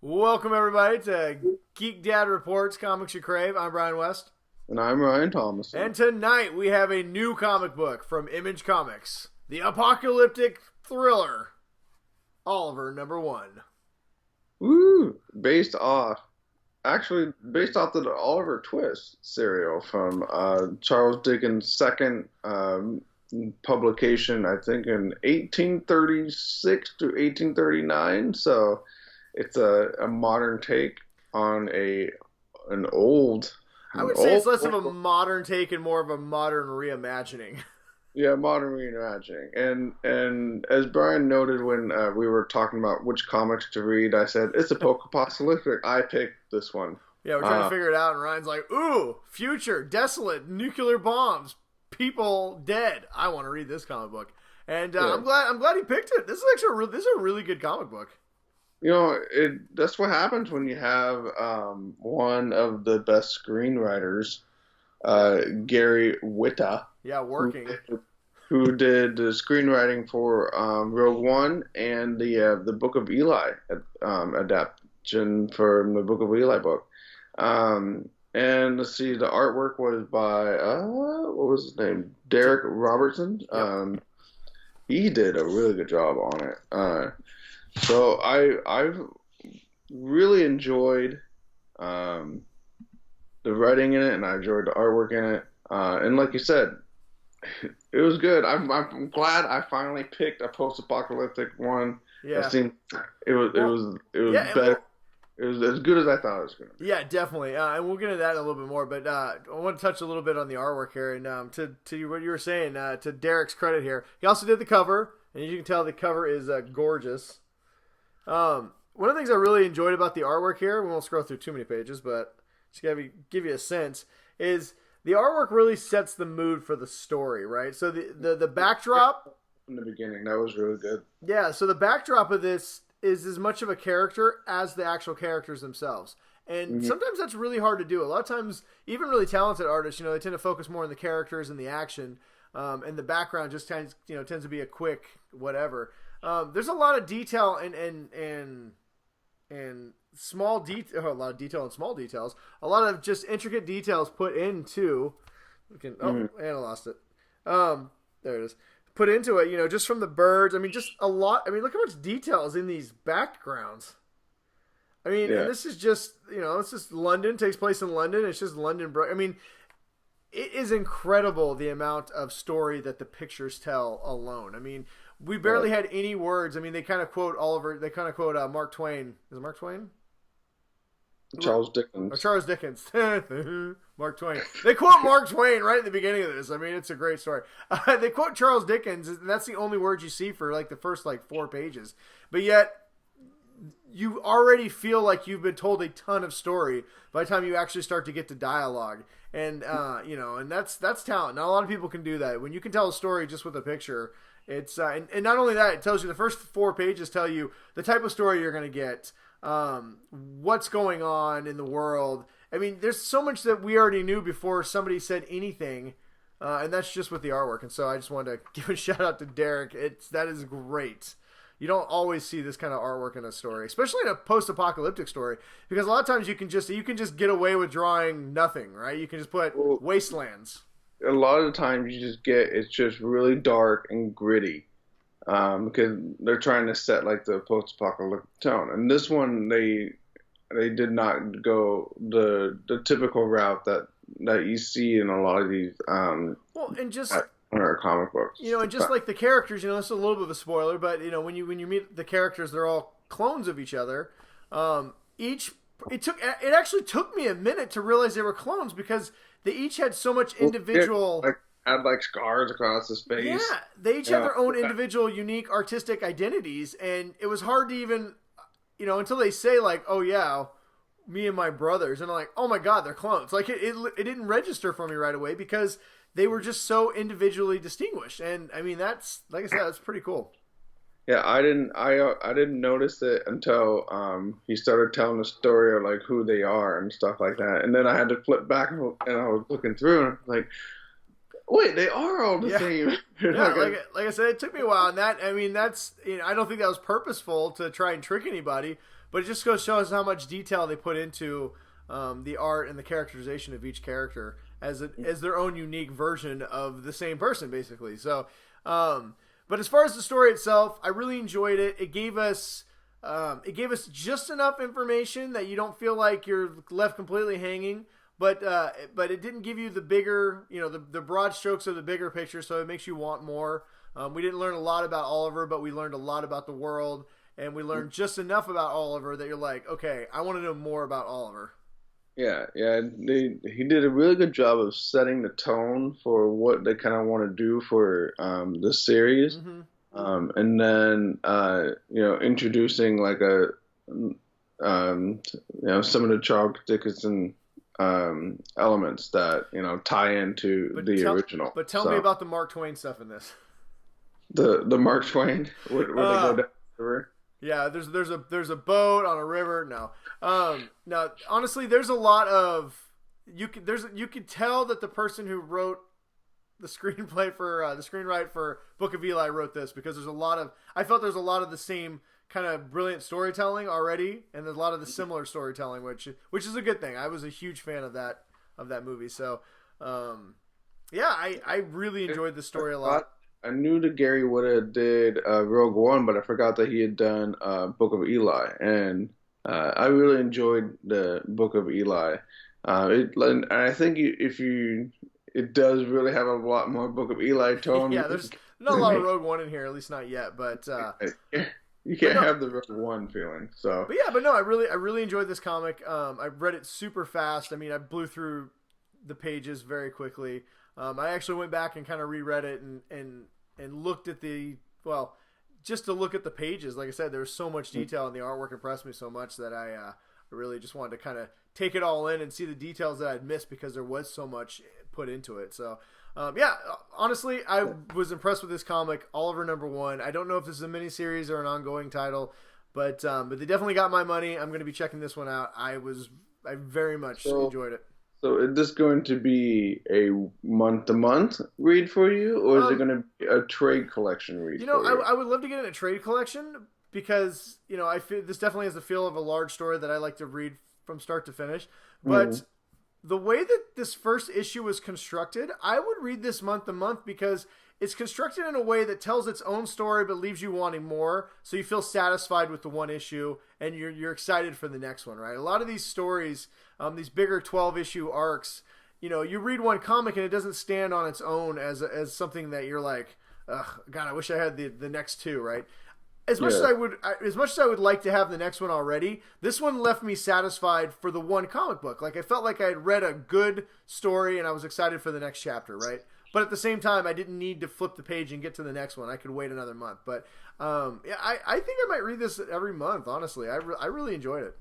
Welcome everybody to Geek Dad Reports Comics You Crave. I'm Brian West. And I'm Ryan Thomas. And tonight we have a new comic book from Image Comics. The apocalyptic thriller, Oliver #1. Woo! Based off the Oliver Twist serial from Charles Dickens' second publication, I think in 1836 to 1839. So it's a modern take on an old. I would say it's less of a modern take and more of a modern reimagining. Yeah, modern reimagining. And as Brian noted when we were talking about which comics to read, I said, it's a post-apocalyptic. I picked this one. Yeah, we're trying to figure it out, and Ryan's like, ooh, future, desolate, nuclear bombs, people dead. I want to read this comic book. And yeah. I'm glad he picked it. This is actually a really good comic book. You know, that's what happens when you have one of the best screenwriters, GARY WHITTA. Yeah, working. Who did the screenwriting for Rogue One and the Book of Eli adaptation from the Book of Eli book. And let's see, the artwork was by what was his name? Darick Robertson. Yep. He did a really good job on it. So I've really enjoyed the writing in it, and I enjoyed the artwork in it. And like you said, it was good. I'm glad I finally picked a post-apocalyptic one. Yeah. It was better. It was as good as I thought it was going to be. Yeah, definitely. And we'll get into that in a little bit more. But I want to touch a little bit on the artwork here. And to what you were saying, to Darick's credit here, he also did the cover. And as you can tell, the cover is gorgeous. One of the things I really enjoyed about the artwork here, we won't scroll through too many pages, but just gotta give you a sense, is the artwork really sets the mood for the story, right? So the backdrop in the beginning, that was really good. Yeah, so the backdrop of this is as much of a character as the actual characters themselves. And sometimes that's really hard to do. A lot of times, even really talented artists, they tend to focus more on the characters and the action, and the background just tends to be a quick whatever. There's a lot of detail and small detail, a lot of detail and small details. A lot of just intricate details put into. And I lost it. There it is. Put into it, just from the birds. I mean, just a lot. I mean, look how much detail is in these backgrounds. I mean, and this is just, it's just London, takes place in London. It's just London. I mean, it is incredible the amount of story that the pictures tell alone. I mean, we barely had any words. I mean, they kind of quote Mark Twain. Is it Mark Twain? Charles Dickens. Or Charles Dickens. Mark Twain. They quote Mark Twain right at the beginning of this. I mean, it's a great story. They quote Charles Dickens, and that's the only word you see for like the first 4 pages. But yet, you already feel like you've been told a ton of story by the time you actually start to get to dialogue. And, and that's talent. Not a lot of people can do that. When you can tell a story just with a picture, it's and not only that, it tells you the first 4 pages tell you the type of story you're going to get, what's going on in the world. I mean, there's so much that we already knew before somebody said anything, and that's just with the artwork. And so I just wanted to give a shout out to Darick. That is great. You don't always see this kind of artwork in a story, especially in a post-apocalyptic story, because a lot of times you can just get away with drawing nothing, right? You can just put wastelands. A lot of the times it's just really dark and gritty, because they're trying to set the post-apocalyptic tone. And this one, they did not go the typical route that you see in a lot of these comic books. And just like the characters, this is a little bit of a spoiler, but when you meet the characters, they're all clones of each other. It actually took me a minute to realize they were clones, because they each had so much individual. Had scars across his face. Yeah, they each have their own individual, unique artistic identities, and it was hard to even, until they say oh yeah, me and my brothers, and I'm like, oh my god, they're clones. It didn't register for me right away because they were just so individually distinguished, and I mean that's, like I said, that's pretty cool. Yeah, I didn't notice it until he started telling the story of who they are and stuff like that, and then I had to flip back and I was looking through and I'm like, wait, they are all the same. Yeah, like I said, it took me a while, and that's I don't think that was purposeful to try and trick anybody, but it just goes to show us how much detail they put into the art and the characterization of each character as their own unique version of the same person, basically. So, but as far as the story itself, I really enjoyed it. It gave us just enough information that you don't feel like you're left completely hanging, but it didn't give you the bigger, the broad strokes of the bigger picture, so it makes you want more. We didn't learn a lot about Oliver, but we learned a lot about the world, and we learned just enough about Oliver that you're like, okay, I want to know more about Oliver. Yeah. He did a really good job of setting the tone for what they kind of want to do for the series. Mm-hmm. And then, introducing like some of the Charles Dickens elements that, tie into the original. But tell me about the Mark Twain stuff in this. The Mark Twain, where they go down the river. Yeah, there's a boat on a river. No, now honestly, there's a lot of you could tell that the person who wrote the screenplay for the screenwrite for Book of Eli wrote this, because I felt there's a lot of the same kind of brilliant storytelling already, and there's a lot of the similar storytelling, which is a good thing. I was a huge fan of that movie. So, I really enjoyed the story a lot. I knew that Gary Whitta did Rogue One, but I forgot that he had done Book of Eli, and I really enjoyed the Book of Eli. And I think it does really have a lot more Book of Eli tone. Yeah, there's not a lot of Rogue One in here, at least not yet. But you can't have the Rogue One feeling. So, but no, I really enjoyed this comic. I read it super fast. I mean, I blew through the pages very quickly. I actually went back and kind of reread it and looked at just to look at the pages. Like I said, there was so much detail, and the artwork impressed me so much that I really just wanted to kind of take it all in and see the details that I'd missed, because there was so much put into it. So, honestly, I was impressed with this comic, Oliver #1. I don't know if this is a miniseries or an ongoing title, but they definitely got my money. I'm going to be checking this one out. I very much enjoyed it. So is this going to be a month-to-month read for you, or is it going to be a trade collection read for you? I would love to get in a trade collection, because, I feel this definitely has the feel of a large story that I like to read from start to finish. But the way that this first issue was constructed, I would read this month to month, because it's constructed in a way that tells its own story but leaves you wanting more, so you feel satisfied with the one issue and you're excited for the next one, right? A lot of these stories, these bigger 12-issue arcs, you read one comic and it doesn't stand on its own as something that you're like, ugh, God, I wish I had the next two, right? As much as I would like to have the next one already, this one left me satisfied for the one comic book. Like, I felt like I had read a good story and I was excited for the next chapter, right? But at the same time, I didn't need to flip the page and get to the next one. I could wait another month. But I think I might read this every month. Honestly, I really enjoyed it.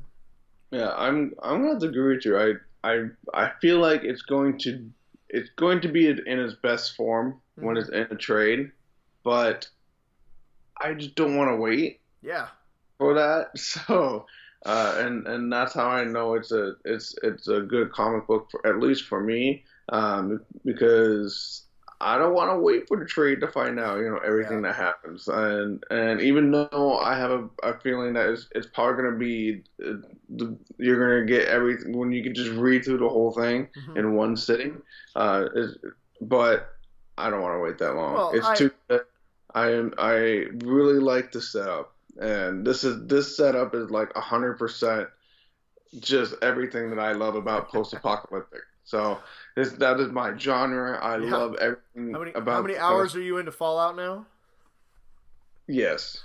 Yeah, I'm gonna have to agree with you. I feel like it's going to be in its best form when it's in a trade, but I just don't want to wait. Yeah. For that. So, and that's how I know it's a good comic book, at least for me. Because I don't want to wait for the trade to find out, everything that happens. And even though I have a feeling that it's probably going to be, you're going to get everything when you can just read through the whole thing in one sitting. But I don't want to wait that long. Well, it's too good. I really like the setup, and this setup is like 100% just everything that I love about post-apocalyptic. So that is my genre. I love everything about. How many hours are you into Fallout now? Yes.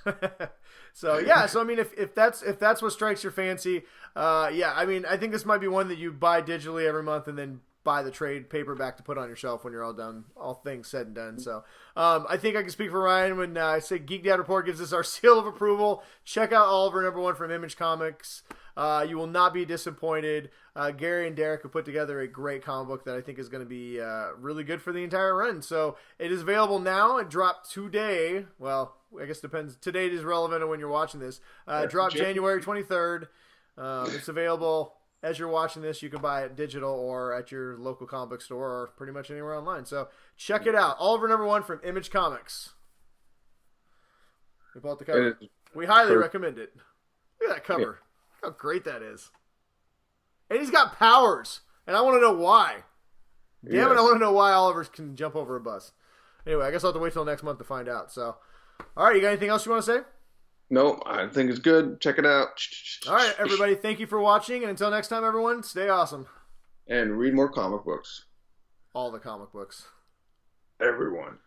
So I mean, if that's what strikes your fancy, I mean, I think this might be one that you buy digitally every month and then buy the trade paperback to put on your shelf when you're all done, all things said and done. So I think I can speak for Ryan when I say Geek Dad Report gives us our seal of approval. Check out Oliver #1 from Image Comics. You will not be disappointed. Gary and Darick have put together a great comic book that I think is going to be really good for the entire run. So it is available now. It dropped today. Well, I guess it depends. Today is relevant when you're watching this. It dropped January 23rd. It's available as you're watching this. You can buy it digital or at your local comic book store or pretty much anywhere online. So check it out. Oliver #1 from Image Comics. We bought the cover. We highly recommend it. Look at that cover. How great that is. And he's got powers. And I want to know why. Damn it, I want to know why Oliver can jump over a bus. Anyway, I guess I'll have to wait till next month to find out. So, all right, you got anything else you want to say? Nope, I think it's good. Check it out. All right, everybody, thank you for watching. And until next time, everyone, stay awesome. And read more comic books. All the comic books. Everyone.